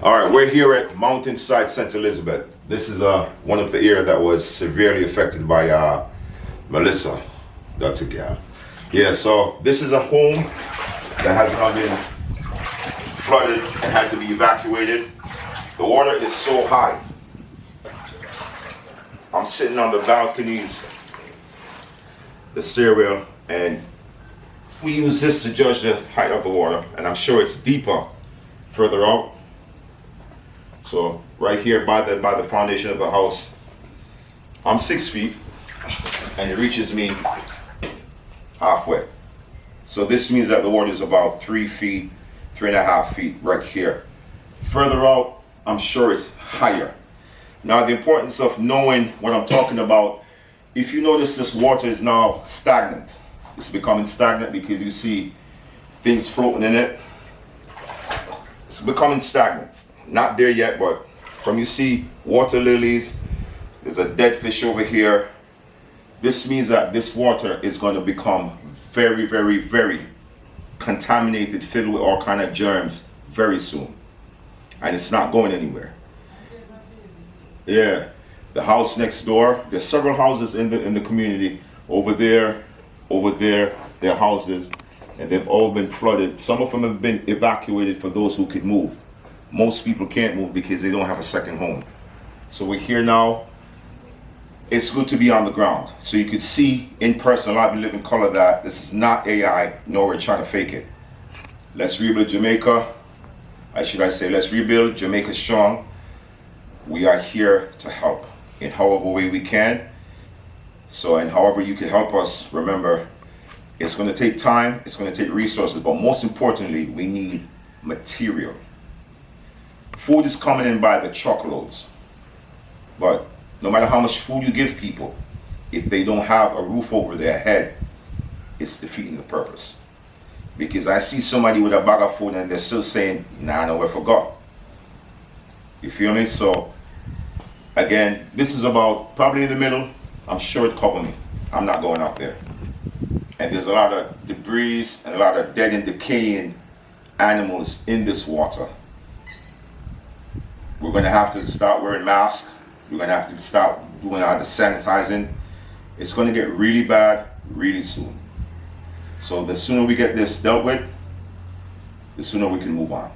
All right, we're here at Mountainside, St. Elizabeth. This is one of the areas that was severely affected by Melissa, Dr. Gal. Yeah, so this is a home that has now been flooded and had to be evacuated. The water is so high. I'm sitting on the balconies, the stairwell, and we use this to judge the height of the water, and I'm sure it's deeper further out. So right here by the foundation of the house, I'm 6 feet, and it reaches me halfway. So this means that the water is about 3 feet, 3.5 feet right here. Further out, I'm sure it's higher. Now the importance of knowing what I'm talking about, if you notice this water is now stagnant. It's becoming stagnant because you see things floating in it. It's becoming stagnant. Not there yet, but from you see water lilies, there's a dead fish over here. This means that this water is going to become very, very, very contaminated, filled with all kind of germs very soon. And it's not going anywhere. Yeah, the house next door, there's several houses in the community. Over there, there are houses, and they've all been flooded. Some of them have been evacuated for those who could move. Most people can't move because they don't have a second home. So we're here now. It's good to be on the ground. So you could see in person, live and live in color, that this is not AI, nor we're trying to fake it. Let's rebuild Jamaica. Let's rebuild Jamaica Strong. We are here to help in however way we can. So, and however you can help us, remember, it's going to take time, it's going to take resources, but most importantly, we need material. Food is coming in by the truckloads, but no matter how much food you give people, if they don't have a roof over their head, it's defeating the purpose. Because I see somebody with a bag of food and they're still saying, nah, no, I forgot. You feel me? So, again, this is about probably in the middle. I'm sure it covered me. I'm not going out there. And there's a lot of debris and a lot of dead and decaying animals in this water. We're going to have to start wearing masks. We're going to have to start doing all the sanitizing. It's going to get really bad really soon. So the sooner we get this dealt with, the sooner we can move on.